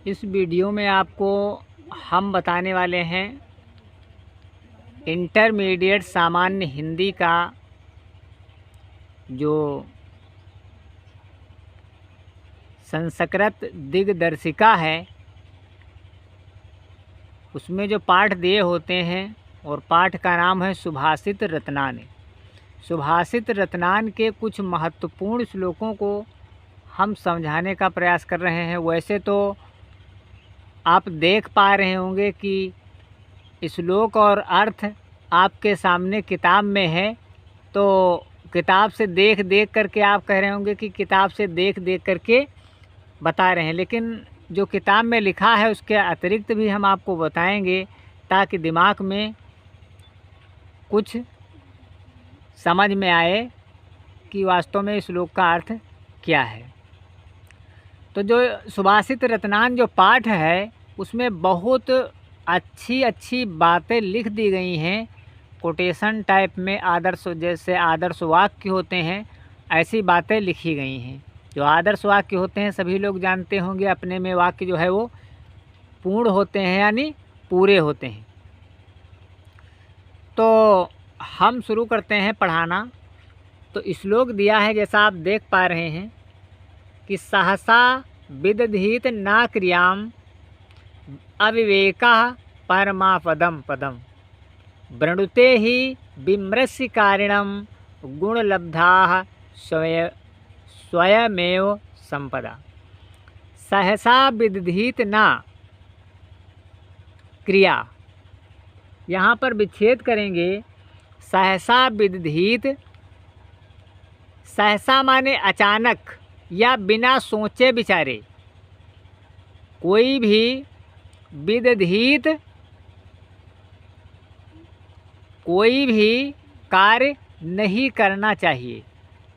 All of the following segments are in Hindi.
इस वीडियो में आपको हम बताने वाले हैं इंटरमीडिएट सामान्य हिंदी का जो संस्कृत दिग्दर्शिका है उसमें जो पाठ दिए होते हैं और पाठ का नाम है सुभाषित रत्नान। सुभाषित रत्नान के कुछ महत्वपूर्ण श्लोकों को हम समझाने का प्रयास कर रहे हैं। वैसे तो आप देख पा रहे होंगे कि श्लोक और अर्थ आपके सामने किताब में है, तो किताब से देख देख करके आप कह रहे होंगे कि किताब से देख देख करके बता रहे हैं, लेकिन जो किताब में लिखा है उसके अतिरिक्त भी हम आपको बताएंगे ताकि दिमाग में कुछ समझ में आए कि वास्तव में श्लोक का अर्थ क्या है। तो जो सुभाषित रत्नान जो पाठ है उसमें बहुत अच्छी अच्छी बातें लिख दी गई हैं, कोटेशन टाइप में। आदर्श, जैसे आदर्श वाक्य होते हैं, ऐसी बातें लिखी गई हैं। जो आदर्श वाक्य होते हैं सभी लोग जानते होंगे, अपने में वाक्य जो है वो पूर्ण होते हैं यानी पूरे होते हैं। तो हम शुरू करते हैं पढ़ाना। तो श्लोक दिया है जैसा आप देख पा रहे हैं कि सहसा विदधीत ना क्रियाम अविवेकः परमापदम पदम वृणुते ही विमृश्यकारिणं गुणलब्धाः स्वयमेव संपदा। सहसा विदधीत ना क्रिया, यहाँ पर विच्छेद करेंगे। सहसा विदधीत, सहसा माने अचानक या बिना सोचे विचारे। कोई भी विदधीत, कोई भी कार्य नहीं करना चाहिए।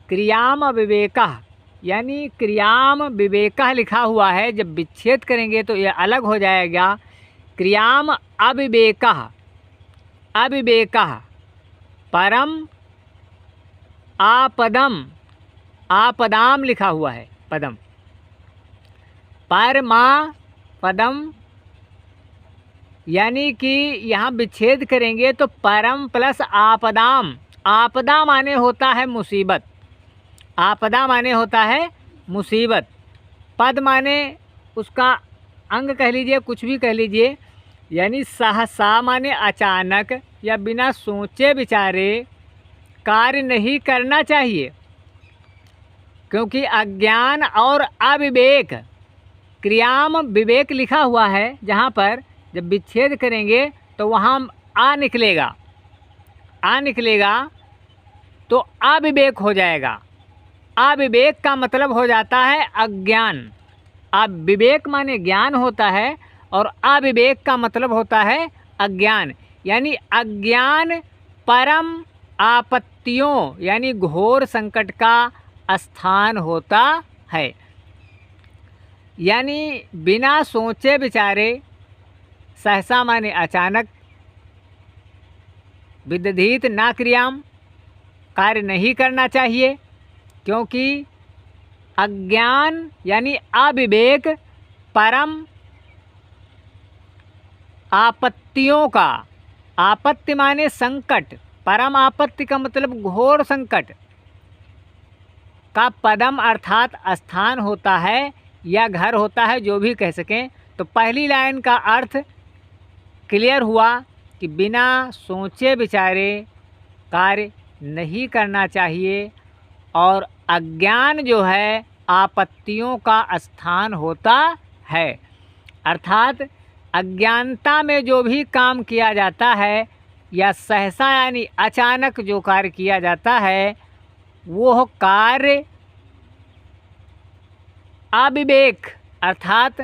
क्रियाम अविवेकः यानी क्रियाम विवेकः लिखा हुआ है, जब विच्छेद करेंगे तो यह अलग हो जाएगा। क्रियाम अविवेकः, अविवेकः परम आपदम, आपदाम लिखा हुआ है पदम, परमा पदम यानी कि यहाँ विच्छेद करेंगे तो परम प्लस आपदाम। आपदा माने होता है मुसीबत, आपदा माने होता है मुसीबत। पद माने उसका अंग कह लीजिए, कुछ भी कह लीजिए। यानी सहसा माने अचानक या बिना सोचे विचारे कार्य नहीं करना चाहिए, क्योंकि अज्ञान और अविवेक, क्रियाम विवेक लिखा हुआ है, जहाँ पर जब विच्छेद करेंगे तो वहाँ आ निकलेगा, आ निकलेगा तो अविवेक हो जाएगा। अविवेक का मतलब हो जाता है अज्ञान। अविवेक माने ज्ञान होता है और अविवेक का मतलब होता है अज्ञान। यानी अज्ञान परम आपत्तियों यानी घोर संकट का स्थान होता है। यानी बिना सोचे विचारे, सहसा माने अचानक, विदधीत ना क्रियाम कार्य नहीं करना चाहिए, क्योंकि अज्ञान यानी अविवेक परम आपत्तियों का, आपत्ति माने संकट, परम आपत्ति का मतलब घोर संकट का पदम अर्थात स्थान होता है या घर होता है, जो भी कह सकें। तो पहली लाइन का अर्थ क्लियर हुआ कि बिना सोचे विचारे कार्य नहीं करना चाहिए, और अज्ञान जो है आपत्तियों का स्थान होता है। अर्थात अज्ञानता में जो भी काम किया जाता है या सहसा यानी अचानक जो कार्य किया जाता है वो कार्य अविवेक अर्थात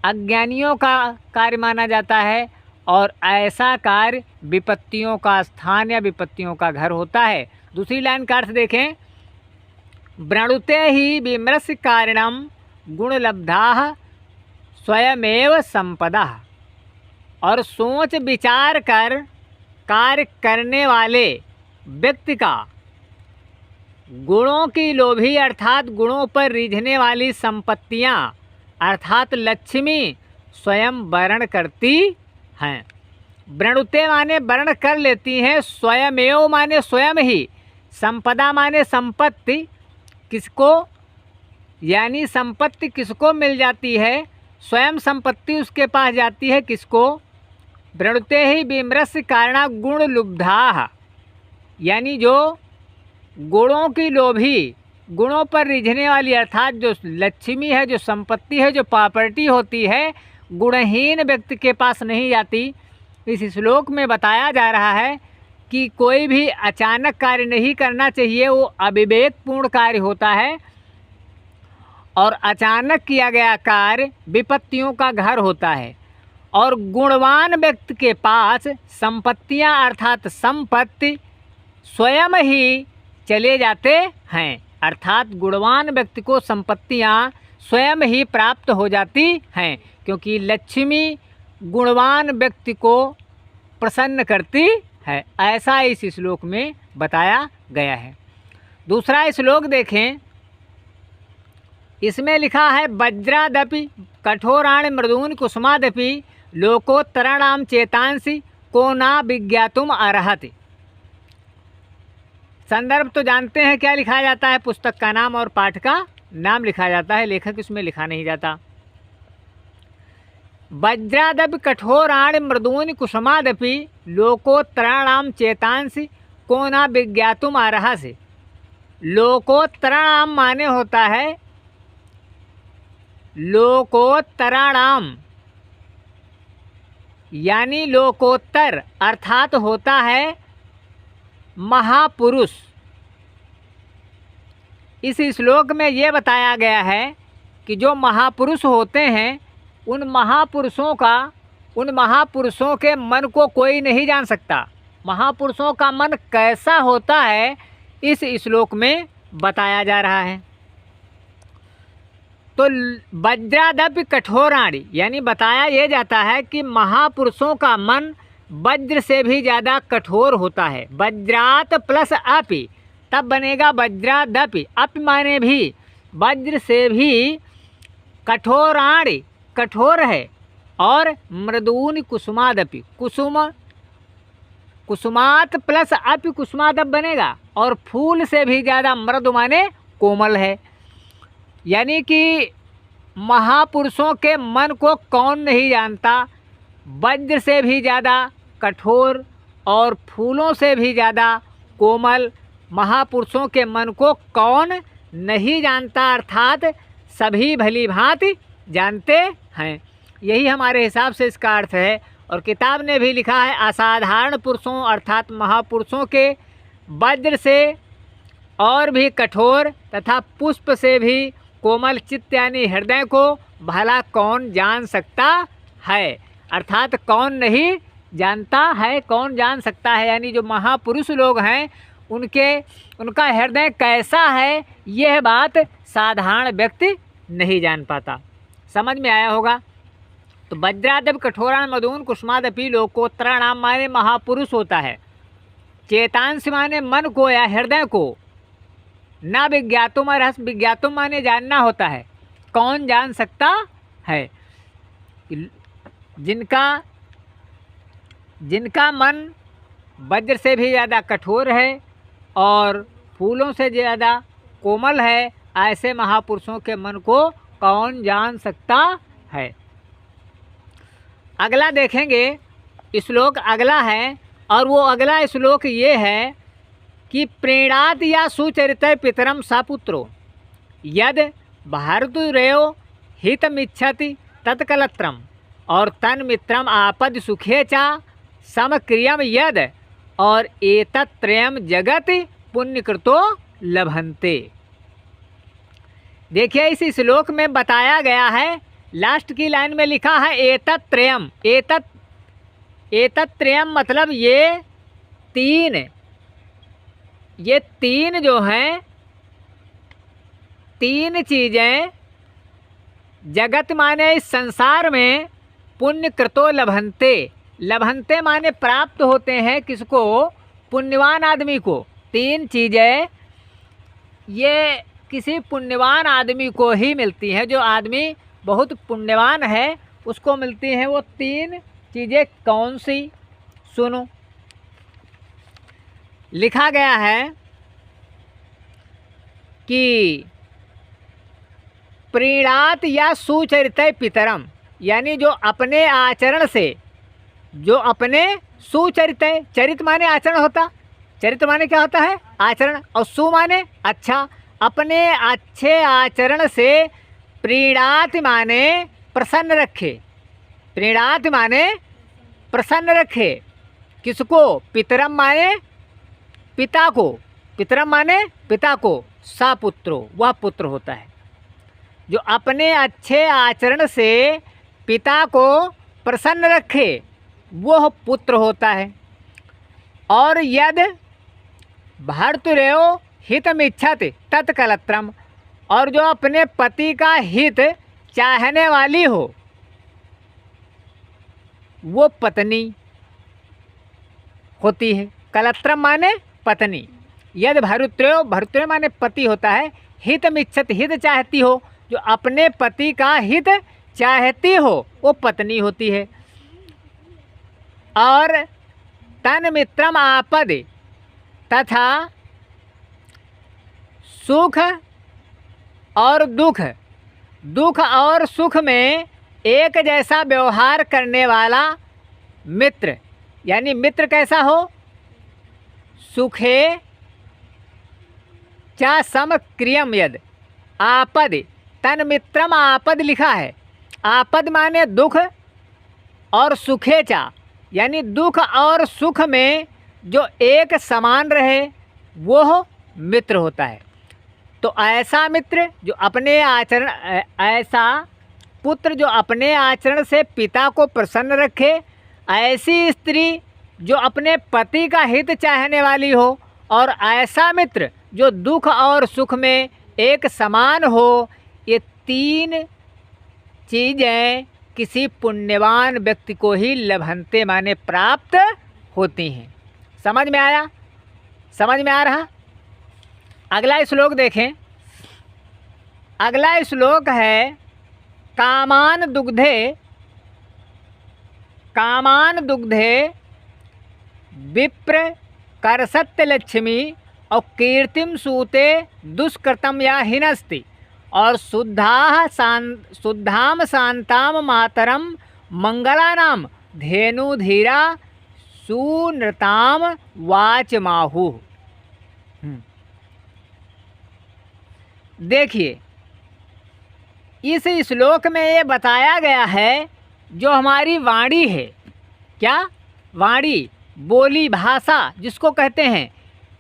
अज्ञानियों का कार्य माना जाता है, और ऐसा कार्य विपत्तियों का स्थान या विपत्तियों का घर होता है। दूसरी लाइन का अर्थ देखें, वृणुते ही विमृश्य कारणम गुणलब्धाः स्वयमेव संपदा। और सोच विचार कर कार्य करने वाले व्यक्ति का गुणों की लोभी अर्थात गुणों पर रिझने वाली संपत्तियां अर्थात लक्ष्मी स्वयं वर्ण करती हैं। वृणुते माने वर्ण कर लेती हैं, स्वयमेव माने स्वयं ही, संपदा माने संपत्ति, किसको यानी संपत्ति किसको मिल जाती है, स्वयं संपत्ति उसके पास जाती है, किसको, वृणुते ही विमृश्य कारणा गुण लुब्धा, यानी जो गुणों की लोभी, गुणों पर रिझने वाली, अर्थात जो लक्ष्मी है, जो संपत्ति है, जो प्रॉपर्टी होती है, गुणहीन व्यक्ति के पास नहीं जाती। इस श्लोक में बताया जा रहा है कि कोई भी अचानक कार्य नहीं करना चाहिए, वो अविवेकपूर्ण कार्य होता है, और अचानक किया गया कार्य विपत्तियों का घर होता है। और गुणवान व्यक्ति के पास संपत्तियां अर्थात संपत्ति स्वयं ही चले जाते हैं, अर्थात गुणवान व्यक्ति को संपत्तियां स्वयं ही प्राप्त हो जाती हैं, क्योंकि लक्ष्मी गुणवान व्यक्ति को प्रसन्न करती है। ऐसा इस श्लोक में बताया गया है। दूसरा श्लोक देखें, इसमें लिखा है वज्रादपि कठोराणि मृदूनि कुसुमादपि लोकोत्तराणाम चेतांसि को ना विज्ञातुम अर्हति। संदर्भ तो जानते हैं क्या लिखा जाता है, पुस्तक का नाम और पाठ का नाम लिखा जाता है, लेखक इसमें लिखा नहीं जाता। वज्रादपि कठोराणि मृदूनि कुसुमादपि लोकोत्तराणाम चेतांसि को ना विज्ञातुम अर्हसि। लोकोत्तराणाम माने होता है लोकोत्तराणाम, यानी लोकोत्तर अर्थात होता है महापुरुष। इस श्लोक में ये बताया गया है कि जो महापुरुष होते हैं, उन महापुरुषों के मन को कोई नहीं जान सकता। महापुरुषों का मन कैसा होता है, इस श्लोक में बताया जा रहा है। तो वज्रादपि कठोराणि, यानी बताया ये जाता है कि महापुरुषों का मन वज्र से भी ज़्यादा कठोर होता है। वज्रात प्लस अपि, तब बनेगा वज्रादपि, अपि माने भी, वज्र से भी कठोराणि कठोर है, और मृदूनि कुसुमादपि, कुसुमात प्लस अपि कुसुमादप बनेगा, और फूल से भी ज़्यादा मृदु माने कोमल है। यानी कि महापुरुषों के मन को कौन नहीं जानता, वज्र से भी ज़्यादा कठोर और फूलों से भी ज़्यादा कोमल महापुरुषों के मन को कौन नहीं जानता, अर्थात सभी भली भांति जानते हैं। यही हमारे हिसाब से इसका अर्थ है। और किताब ने भी लिखा है असाधारण पुरुषों अर्थात महापुरुषों के वज्र से और भी कठोर तथा पुष्प से भी कोमल चित्त यानी हृदय को भला कौन जान सकता है, अर्थात कौन नहीं जानता है, कौन जान सकता है। यानी जो महापुरुष लोग हैं उनका हृदय कैसा है, यह बात साधारण व्यक्ति नहीं जान पाता। समझ में आया होगा। तो वज्रादपि कठोराणि मृदूनि कुसुमादपि लोकोत्तराणाम माने महापुरुष होता है, चेतांश माने मन को या हृदय को, ना विज्ञातुम अर्हसि, विज्ञातुम माने जानना होता है, कौन जान सकता है। जिनका मन वज्र से भी ज़्यादा कठोर है और फूलों से ज़्यादा कोमल है, ऐसे महापुरुषों के मन को कौन जान सकता है। अगला देखेंगे, श्लोक अगला है, और वो अगला श्लोक ये है कि प्रीणात या सुचरित पितरम सपुत्रो यद भारतुरेव हितमिच्छति तत्कलत्रम और तन्मित्रम आपद सुखे चा समक्रियम यद और एतत्त्रयम जगत पुण्यकृतो लभन्ते। देखिए इस श्लोक में बताया गया है, लास्ट की लाइन में लिखा है एतत्त्रयम। एतत्त्रयम मतलब ये तीन जो हैं, तीन चीज़ें जगत माने इस संसार में पुण्य कृतो लभन्ते। लभन्ते माने प्राप्त होते हैं, किसको, पुण्यवान आदमी को। तीन चीज़ें ये किसी पुण्यवान आदमी को ही मिलती हैं, जो आदमी बहुत पुण्यवान है, उसको मिलती हैं वो 3 चीज़ें। कौन सी? सुनो, लिखा गया है कि प्रीणात या सुचरितय पितरम, यानी जो अपने आचरण से, जो अपने सुचरितय, चरित माने आचरण होता, चरित्र माने क्या होता है? आचरण, और सु माने अच्छा, अपने अच्छे आचरण से प्रीणाति माने प्रसन्न रखे, प्रीणाति माने प्रसन्न रखे। किसको? पितरम माने पिता को, पितरम माने पिता को, सा पुत्रो, वह पुत्र होता है। जो अपने अच्छे आचरण से पिता को प्रसन्न रखे वह पुत्र होता है। और यद भर्तुरेव हितमिच्छति तत्कलत्रम, और जो अपने पति का हित चाहने वाली हो वो पत्नी होती है। कलत्रम माने पत्नी। यद भर्तुरेव, भर्तुरेव माने पति होता है, हितमिच्छति, हित चाहती हो, जो अपने पति का हित चाहती हो वो पत्नी होती है। और तन मित्रम आपद, तथा सुख और दुख, दुख और सुख में एक जैसा व्यवहार करने वाला मित्र, यानी मित्र कैसा हो? सुखे चा समक्रियम यद आपद, तन मित्रम आपद लिखा है। आपद माने दुख, और सुखे चा यानी दुख और सुख में जो एक समान रहे वो मित्र होता है। तो ऐसा मित्र जो अपने आचरण, ऐसा पुत्र जो अपने आचरण से पिता को प्रसन्न रखे, ऐसी स्त्री जो अपने पति का हित चाहने वाली हो, और ऐसा मित्र जो दुख और सुख में एक समान हो, ये 3 चीज़ें किसी पुण्यवान व्यक्ति को ही लभंते माने प्राप्त होती हैं। समझ में आया? समझ में आ रहा? अगला श्लोक देखें। अगला श्लोक है कामान दुग्धे, कामान दुग्धे विप्र करसत्य लक्ष्मी और कीर्तिम सूते दुष्कृतम या हिनस्ति, और शुद्धाम शांताम मातरम मंगलानाम धेनुधीरा सुनृताम वाचमाहु। देखिए, इस श्लोक में ये बताया गया है जो हमारी वाणी है, क्या? वाणी, बोली भाषा जिसको कहते हैं,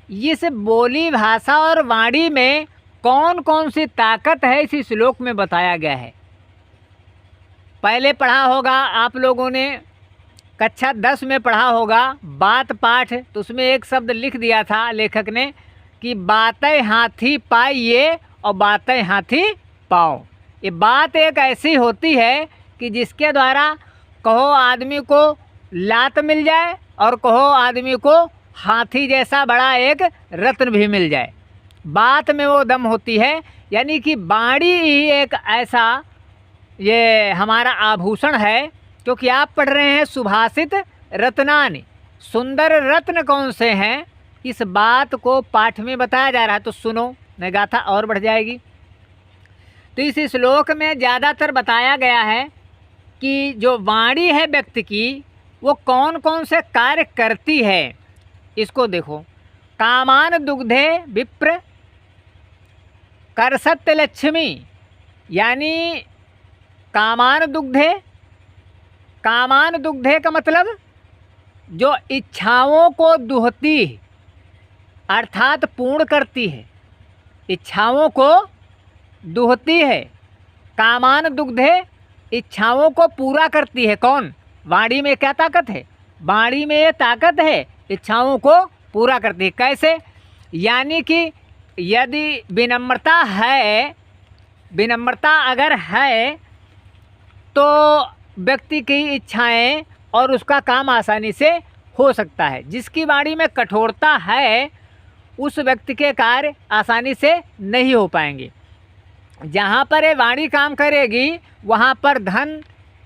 इस बोली भाषा और वाणी में कौन कौन सी ताकत है इस श्लोक में बताया गया है। पहले पढ़ा होगा आप लोगों ने, कक्षा 10 में पढ़ा होगा बात पाठ, तो उसमें एक शब्द लिख दिया था लेखक ने कि बातें हाथी पाइए और बातें हाथी पाओ। ये बात एक ऐसी होती है कि जिसके द्वारा कहो आदमी को लात मिल जाए और कहो आदमी को हाथी जैसा बड़ा एक रत्न भी मिल जाए। बात में वो दम होती है, यानी कि वाणी ही एक ऐसा ये हमारा आभूषण है। क्योंकि आप पढ़ रहे हैं सुभाषित रत्नानि, सुंदर रत्न कौन से हैं, इस बात को पाठ में बताया जा रहा है। तो सुनो, न गाथा और बढ़ जाएगी। तो इस श्लोक में ज़्यादातर बताया गया है कि जो वाणी है व्यक्ति की वो कौन कौन से कार्य करती है। इसको देखो, कामान दुग्धे विप्र करसत्य लक्ष्मी, यानी कामान दुग्धे, कामान दुग्धे का मतलब जो इच्छाओं को दुहती है, अर्थात पूर्ण करती है, इच्छाओं को दुहती है। कामान दुग्धे इच्छाओं को पूरा करती है। कौन? वाणी में क्या ताकत है? वाणी में ये ताकत है, इच्छाओं को पूरा करती है। कैसे? यानी कि यदि विनम्रता है, विनम्रता अगर है तो व्यक्ति की इच्छाएं और उसका काम आसानी से हो सकता है। जिसकी वाणी में कठोरता है उस व्यक्ति के कार्य आसानी से नहीं हो पाएंगे। जहाँ पर ये वाणी काम करेगी वहाँ पर धन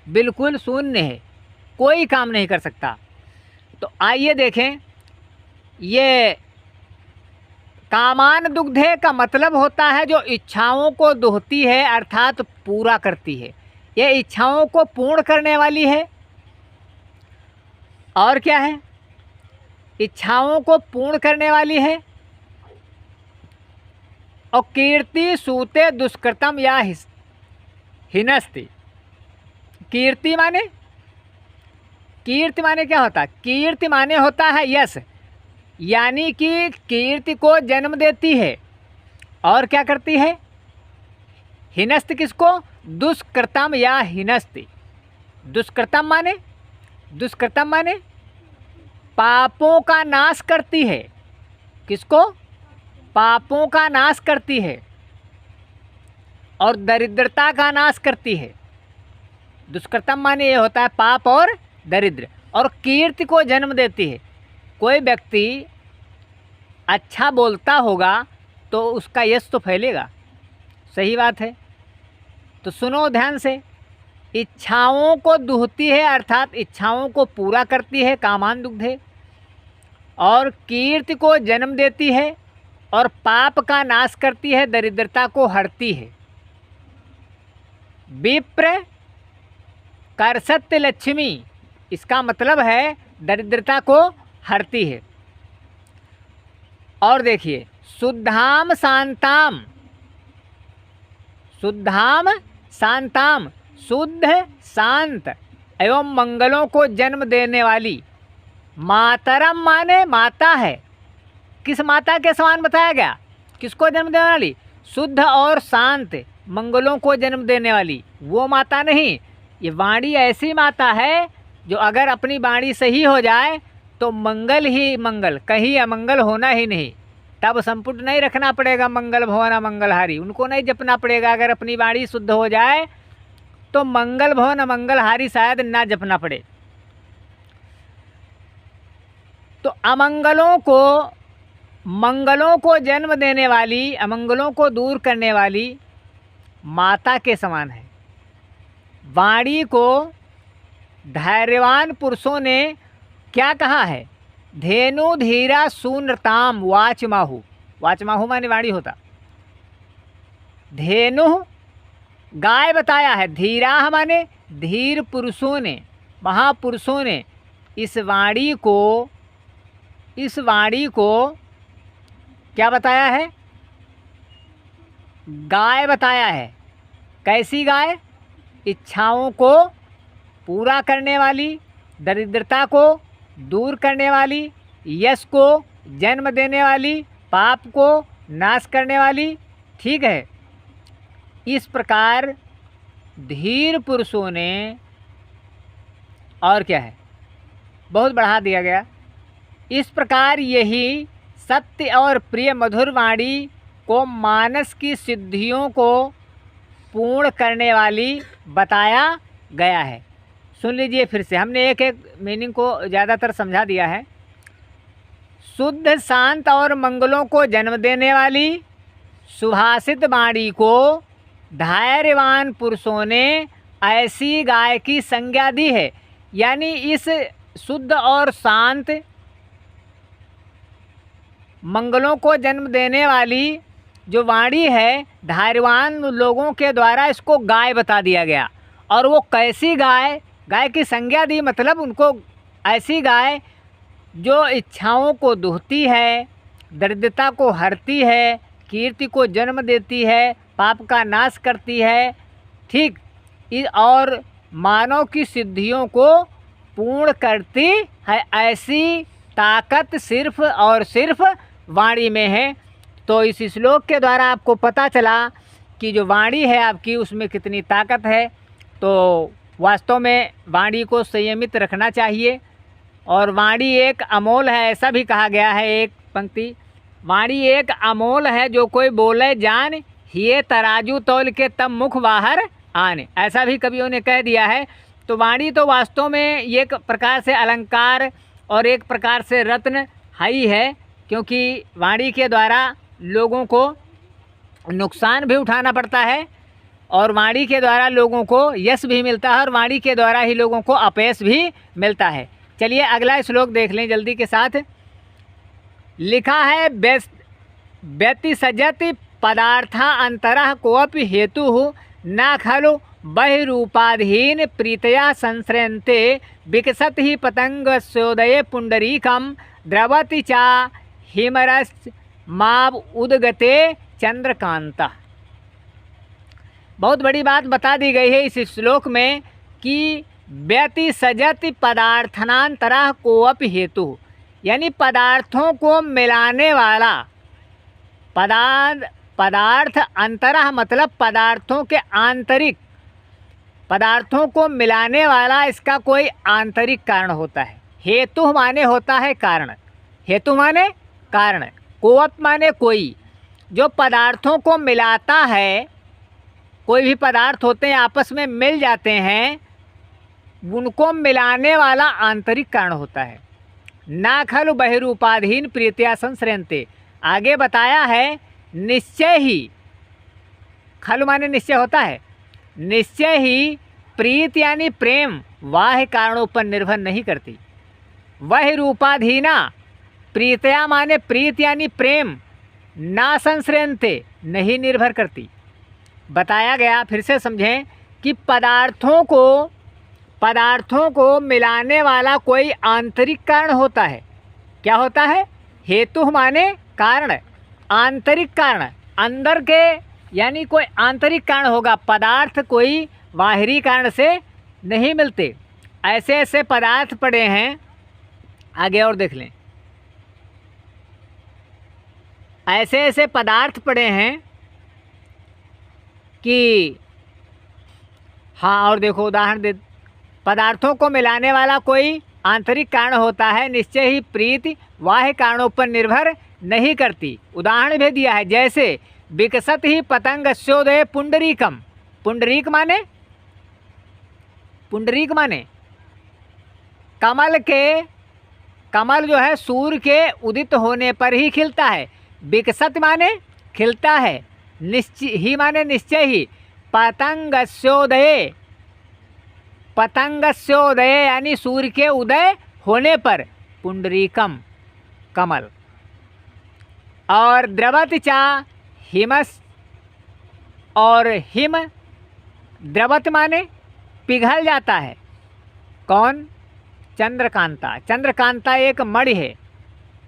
बिल्कुल शून्य है, कोई काम नहीं कर सकता। तो आइए देखें, ये कामान दुग्धे का मतलब होता है जो इच्छाओं को दुहती है अर्थात पूरा करती है। ये इच्छाओं को पूर्ण करने वाली है। और क्या है? इच्छाओं को पूर्ण करने वाली है। और कीर्ति सूते दुष्कृतम या हिनस्ति। कीर्ति माने क्या होता है? कीर्ति माने होता है यश, यानी कि कीर्ति को जन्म देती है। और क्या करती है? हिनस्त किसको? दुष्कृतम या हिनस्ति। दुष्कृतम माने पापों का नाश करती है। किसको? पापों का नाश करती है और दरिद्रता का नाश करती है। दुष्कृतम माने ये होता है पाप और दरिद्र। और कीर्ति को जन्म देती है। कोई व्यक्ति अच्छा बोलता होगा तो उसका यश तो फैलेगा, सही बात है। तो सुनो ध्यान से, इच्छाओं को दुहती है अर्थात इच्छाओं को पूरा करती है, कामान दुग्धे, और कीर्ति को जन्म देती है और पाप का नाश करती है, दरिद्रता को हरती है। विप्र करसत्य लक्ष्मी, इसका मतलब है दरिद्रता को हरती है। और देखिए, शुद्धाम शांताम, शुद्ध शांत एवं मंगलों को जन्म देने वाली। मातरम माने माता है। किस माता के समान बताया गया? किसको जन्म देने वाली? शुद्ध और शांत मंगलों को जन्म देने वाली वो माता नहीं। ये वाणी ऐसी माता है जो अगर अपनी वाणी सही हो जाए तो मंगल ही मंगल, कहीं अमंगल होना ही नहीं। तब संपुट नहीं रखना पड़ेगा मंगल भवन मंगलहारी, उनको नहीं जपना पड़ेगा। अगर अपनी वाणी शुद्ध हो जाए तो मंगल भवन मंगलहारी शायद ना जपना पड़े। तो मंगलों को जन्म देने वाली, अमंगलों को दूर करने वाली माता के समान है। वाणी को धैर्यवान पुरुषों ने क्या कहा है? धेनु धीरा सूनृताम वाचमाहु। वाचमाहु माने वाणी होता। धेनु गाय बताया है, धीरा माने धीर पुरुषों ने, महापुरुषों ने इस वाणी को क्या बताया है? गाय बताया है। कैसी गाय? इच्छाओं को पूरा करने वाली, दरिद्रता को दूर करने वाली, यश को जन्म देने वाली, पाप को नाश करने वाली। ठीक है, इस प्रकार धीर पुरुषों ने, और क्या है, बहुत बढ़ा दिया गया। इस प्रकार यही सत्य और प्रिय मधुर वाणी को मानस की सिद्धियों को पूर्ण करने वाली बताया गया है। सुन लीजिए फिर से, हमने एक एक मीनिंग को ज़्यादातर समझा दिया है। शुद्ध शांत और मंगलों को जन्म देने वाली सुभाषित वाणी को धैर्यवान पुरुषों ने ऐसी गाय की संज्ञा दी है। यानी इस शुद्ध और शांत मंगलों को जन्म देने वाली जो वाणी है, धैर्यवान लोगों के द्वारा इसको गाय बता दिया गया। और वो कैसी गाय? गाय की संज्ञा दी, मतलब उनको ऐसी गाय जो इच्छाओं को दुहती है, दरिद्रता को हरती है, कीर्ति को जन्म देती है, पाप का नाश करती है। ठीक, और मानव की सिद्धियों को पूर्ण करती है। ऐसी ताकत सिर्फ और सिर्फ वाणी में है। तो इस श्लोक के द्वारा आपको पता चला कि जो वाणी है आपकी, उसमें कितनी ताकत है। तो वास्तव में वाणी को संयमित रखना चाहिए। और वाणी एक अमोल है, ऐसा भी कहा गया है। एक पंक्ति, वाणी एक अमोल है जो कोई बोले जान, ये तराजू तौल के तब मुख बाहर आने, ऐसा भी कवियों ने कह दिया है। तो वाणी तो वास्तव में एक प्रकार से अलंकार और एक प्रकार से रत्न ही है, क्योंकि वाणी के द्वारा लोगों को नुकसान भी उठाना पड़ता है और वाणी के द्वारा लोगों को यश भी मिलता है और वाणी के द्वारा ही लोगों को अपयश भी मिलता है। चलिए अगला श्लोक देख लें जल्दी के साथ। लिखा है व्यतिसजति पदार्था अंतरः कोऽपि हेतु न खलु बहिरूपाधीन प्रीतया संश्रयन्ते विकसति ही पतंगस्योदये पुंडरीकम द्रवति चा हिमरश्माव उद्गते चंद्रकांता। बहुत बड़ी बात बता दी गई है इस श्लोक में कि व्यतिसजति पदार्थान्तरः कोऽपि हेतु, यानी पदार्थों को मिलाने वाला पदार्थ अंतरः मतलब पदार्थों के आंतरिक, पदार्थों को मिलाने वाला इसका कोई आंतरिक कारण होता है। हेतु माने होता है कारण, हेतु माने कारण, कोअप माने कोई, जो पदार्थों को मिलाता है। कोई भी पदार्थ होते हैं आपस में मिल जाते हैं, उनको मिलाने वाला आंतरिक कारण होता है। ना खलु बहिरूपाधीन प्रीत्या संश्रयन्ते, आगे बताया है निश्चय ही, खलु माने निश्चय होता है, निश्चय ही प्रीत यानी प्रेम बाह्य कारणों पर निर्भर नहीं करती। वह रूपाधीना, प्रीतया माने प्रीत यानी प्रेम, ना संश्रयन्ते नहीं निर्भर करती। बताया गया, फिर से समझें कि पदार्थों को मिलाने वाला कोई आंतरिक कारण होता है। क्या होता है? हेतु माने कारण, आंतरिक कारण, अंदर के यानी कोई आंतरिक कारण होगा। पदार्थ कोई बाहरी कारण से नहीं मिलते। ऐसे ऐसे पदार्थ पड़े हैं, आगे और देख लें, ऐसे ऐसे पदार्थ पड़े हैं कि हाँ, और देखो उदाहरण दे, पदार्थों को मिलाने वाला कोई आंतरिक कारण होता है, निश्चय ही प्रीति बाह्य कारणों पर निर्भर नहीं करती। उदाहरण भी दिया है, जैसे विकसत ही पतंगस्योदये पुंडरीकम। पुंडरीक माने, पुंडरीक माने कमल जो है सूर्य के उदित होने पर ही खिलता है। विकसत माने खिलता है, निश्चय ही माने निश्चय ही, पतंगस्योदये, पतंगस्योदये यानी सूर्य के उदय होने पर, पुंडरीकम कमल। और द्रवति चा हिमस, और हिम द्रवत माने पिघल जाता है। कौन? चंद्रकांता। चंद्रकांता एक मणि है।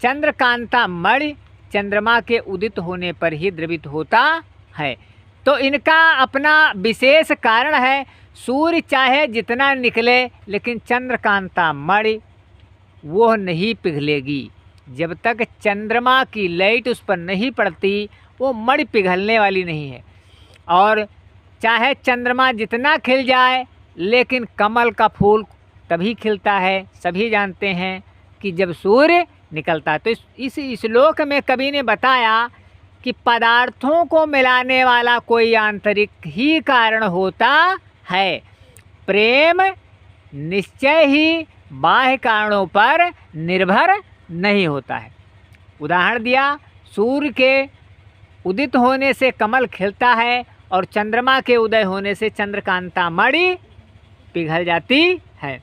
चंद्रकांता मणि चंद्रमा के उदित होने पर ही द्रवित होता है। तो इनका अपना विशेष कारण है। सूर्य चाहे जितना निकले, लेकिन चंद्रकांता मणि वो नहीं पिघलेगी। जब तक चंद्रमा की लाइट उस पर नहीं पड़ती, वो मणि पिघलने वाली नहीं है। और चाहे चंद्रमा जितना खिल जाए, लेकिन कमल का फूल तभी खिलता है। सभी जानते हैं कि जब सूर्य निकलता है। तो इस श्लोक में कवि ने बताया कि पदार्थों को मिलाने वाला कोई आंतरिक ही कारण होता है। प्रेम निश्चय ही बाह्य कारणों पर निर्भर नहीं होता है। उदाहरण दिया, सूर्य के उदित होने से कमल खिलता है और चंद्रमा के उदय होने से चंद्रकांता मणि पिघल जाती है।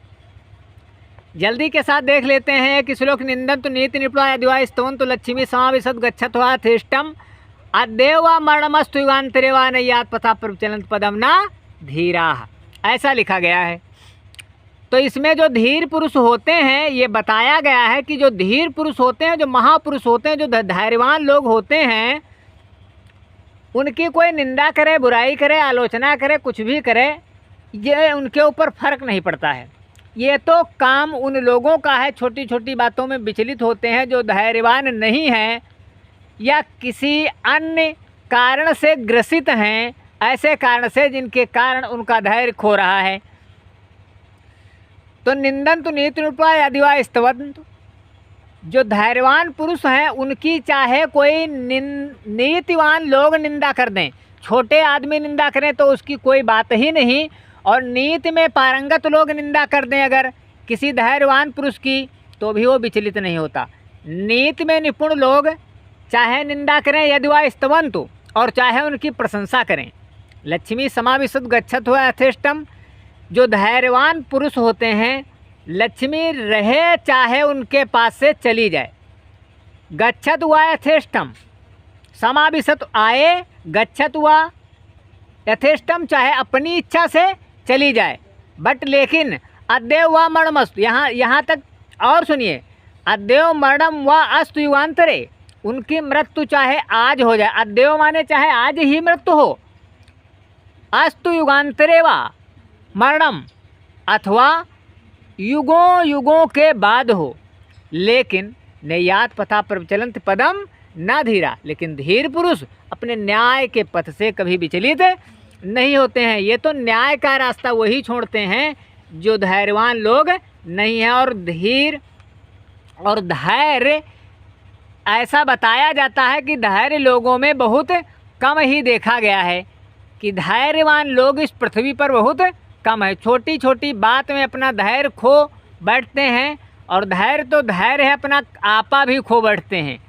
जल्दी के साथ देख लेते हैं कि श्लोक निंदन्तु नीति निपुणा यदिवा स्तवन्तु लक्ष्मी समाविशद गच्छत्वा थेष्टम अद्यवा मरणमस्तु युगान्तरेवा नय्यात् पथा प्रचलन्त पदम न धीराः, ऐसा लिखा गया है। तो इसमें जो धीर पुरुष होते हैं, ये बताया गया है कि जो धीर पुरुष होते हैं, जो महापुरुष होते हैं, जो धैर्यवान लोग होते हैं, उनकी कोई निंदा करे, बुराई करे, आलोचना करे, कुछ भी करे, ये उनके ऊपर फर्क नहीं पड़ता है। ये तो काम उन लोगों का है, छोटी छोटी बातों में विचलित होते हैं, जो धैर्यवान नहीं हैं या किसी अन्य कारण से ग्रसित हैं, ऐसे कारण से जिनके कारण उनका धैर्य खो रहा है। तो निंदन्तु नीति निपुणा यदिवा स्तवन्तु, जो धैर्यवान पुरुष हैं उनकी चाहे कोई नीतिवान लोग निंदा कर दें, छोटे आदमी निंदा करें तो उसकी कोई बात ही नहीं, और नीति में पारंगत लोग निंदा कर दें अगर किसी धैर्यवान पुरुष की, तो भी वो विचलित नहीं होता। नीति में निपुण लोग चाहे निंदा करें यदिवा स्तवन्तु, और चाहे उनकी प्रशंसा करें। लक्ष्मी समाविशत गच्छत हुआ यथेष्टम, जो धैर्यवान पुरुष होते हैं लक्ष्मी रहे चाहे उनके पास से चली जाए। गच्छत हुआ यथेष्टम, समाविशत आए, गच्छत हुआ यथेष्टम चाहे अपनी इच्छा से चली जाए, बट लेकिन अद्यव व मरणमस्तु, यहाँ तक और सुनिए, अद्यव मरणम व अस्तु युगांतरे, उनकी मृत्यु चाहे आज हो जाए, अद्यव माने चाहे आज ही मृत्यु हो, अस्तु युगांतरे व मरणम अथवा युगों युगों के बाद हो, लेकिन नैयात पथा प्रचलंत पदम न धीरा, लेकिन धीर पुरुष अपने न्याय के पथ से कभी विचलित नहीं होते हैं। ये तो न्याय का रास्ता वही छोड़ते हैं जो धैर्यवान लोग नहीं हैं। और धीर और धैर्य, ऐसा बताया जाता है कि धैर्य लोगों में बहुत कम ही देखा गया है, कि धैर्यवान लोग इस पृथ्वी पर बहुत कम है। छोटी छोटी बात में अपना धैर्य खो बैठते हैं, और धैर्य तो धैर्य है, अपना आपा भी खो बैठते हैं।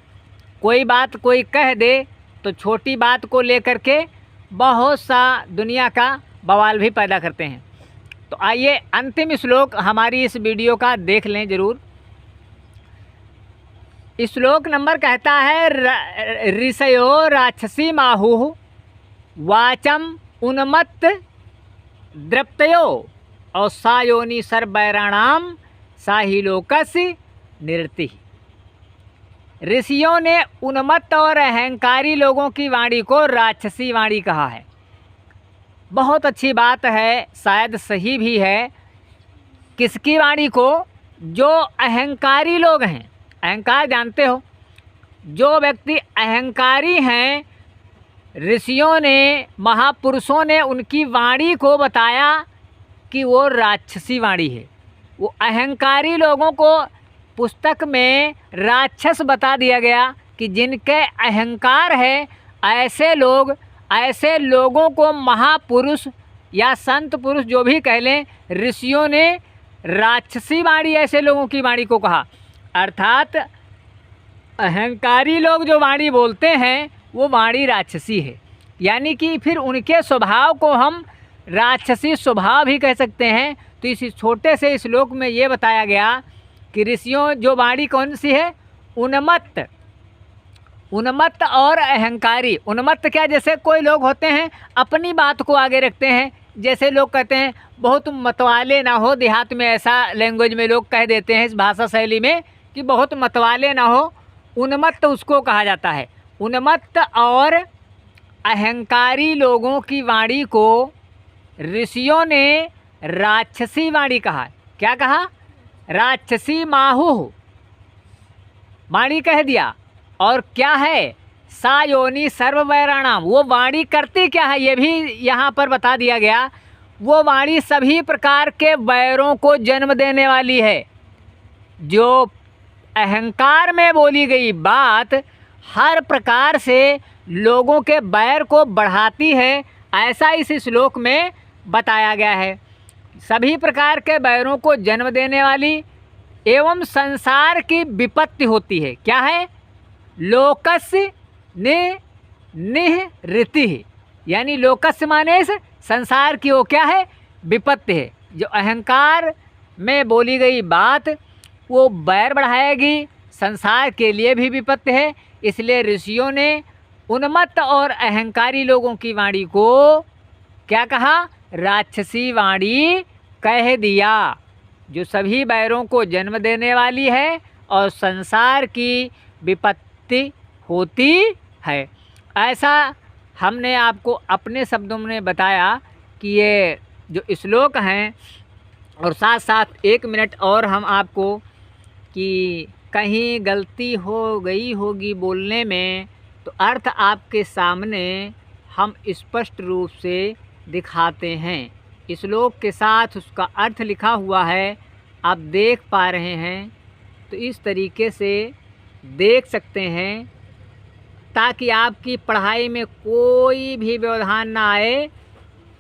कोई बात कोई कह दे तो छोटी बात को लेकर के बहुत सा दुनिया का बवाल भी पैदा करते हैं। तो आइए अंतिम श्लोक हमारी इस वीडियो का देख लें ज़रूर। श्लोक नंबर कहता है, ऋषयो राक्षसी माहुः वाचम उन्मत्त द्रप्तयो और सा योनि सर्वैराणाम सा ही लोकस्य निरति। ऋषियों ने उन्मत्त और अहंकारी लोगों की वाणी को राक्षसी वाणी कहा है। बहुत अच्छी बात है, शायद सही भी है। किसकी वाणी को? जो अहंकारी लोग हैं। अहंकार जानते हो, जो व्यक्ति अहंकारी हैं, ऋषियों ने, महापुरुषों ने उनकी वाणी को बताया कि वो राक्षसी वाणी है। वो अहंकारी लोगों को पुस्तक में राक्षस बता दिया गया कि जिनके अहंकार है, ऐसे लोग, ऐसे लोगों को महापुरुष या संत पुरुष जो भी कह लें, ऋषियों ने राक्षसी वाणी ऐसे लोगों की वाणी को कहा। अर्थात अहंकारी लोग जो वाणी बोलते हैं वो वाणी राक्षसी है, यानी कि फिर उनके स्वभाव को हम राक्षसी स्वभाव भी कह सकते हैं। तो इस छोटे से श्लोक में ये बताया गया कि ऋषियों जो वाणी कौन सी है? उन्मत्त। उन्मत्त और अहंकारी। उन्मत्त क्या? जैसे कोई लोग होते हैं अपनी बात को आगे रखते हैं, जैसे लोग कहते हैं बहुत मतवाले ना हो, देहात में ऐसा लैंग्वेज में लोग कह देते हैं इस भाषा शैली में कि बहुत मतवाले ना हो, उन्मत्त उसको कहा जाता है। उन्मत्त और अहंकारी लोगों की वाणी को ऋषियों ने राक्षसी वाणी कहा। क्या कहा? राक्षसी माहुः वाणी कह दिया। और क्या है? सा योनि सर्ववैराणाम। वो वाणी करती क्या है ये भी यहाँ पर बता दिया गया। वो वाणी सभी प्रकार के वैरों को जन्म देने वाली है। जो अहंकार में बोली गई बात हर प्रकार से लोगों के बैर को बढ़ाती है, ऐसा इस श्लोक में बताया गया है। सभी प्रकार के बैरों को जन्म देने वाली एवं संसार की विपत्ति होती है। क्या है? लोकस्य निहृति, यानी लोकस्य माने इस संसार की वो क्या है? विपत्ति है। जो अहंकार में बोली गई बात वो बैर बढ़ाएगी, संसार के लिए भी विपत्ति है। इसलिए ऋषियों ने उन्मत्त और अहंकारी लोगों की वाणी को क्या कहा? राक्षसी वाणी कह दिया, जो सभी बैरों को जन्म देने वाली है और संसार की विपत्ति होती है। ऐसा हमने आपको अपने शब्दों में बताया कि ये जो श्लोक हैं, और साथ साथ 1 मिनट और हम आपको कि कहीं गलती हो गई होगी बोलने में, तो अर्थ आपके सामने हम स्पष्ट रूप से दिखाते हैं। श्लोक के साथ उसका अर्थ लिखा हुआ है, आप देख पा रहे हैं। तो इस तरीके से देख सकते हैं ताकि आपकी पढ़ाई में कोई भी व्यवधान ना आए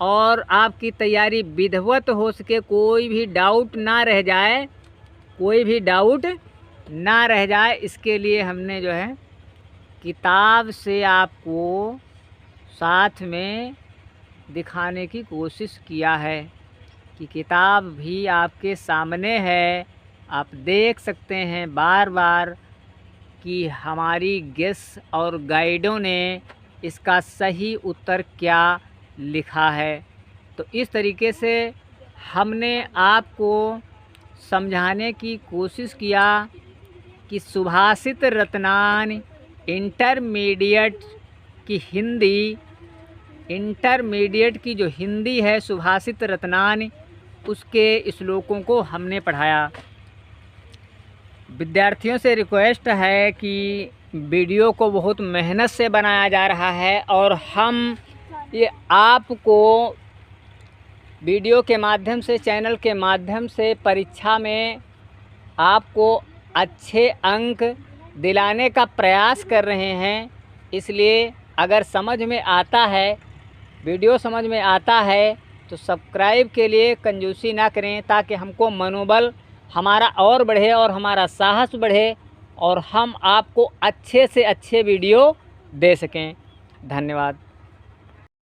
और आपकी तैयारी विधिवत हो सके, कोई भी डाउट ना रह जाए, कोई भी डाउट ना रह जाए। इसके लिए हमने जो है किताब से आपको साथ में दिखाने की कोशिश किया है कि किताब भी आपके सामने है, आप देख सकते हैं बार बार कि हमारी गेस्ट और गाइडों ने इसका सही उत्तर क्या लिखा है। तो इस तरीके से हमने आपको समझाने की कोशिश किया कि सुभाषित रत्नान इंटरमीडिएट की जो हिंदी है सुभाषित रत्नान, उसके श्लोकों को हमने पढ़ाया। विद्यार्थियों से रिक्वेस्ट है कि वीडियो को बहुत मेहनत से बनाया जा रहा है और हम ये आपको वीडियो के माध्यम से, चैनल के माध्यम से परीक्षा में आपको अच्छे अंक दिलाने का प्रयास कर रहे हैं। इसलिए अगर समझ में आता है, वीडियो समझ में आता है, तो सब्सक्राइब के लिए कंजूसी ना करें, ताकि हमको मनोबल हमारा और बढ़े और हमारा साहस बढ़े और हम आपको अच्छे से अच्छे वीडियो दे सकें। धन्यवाद।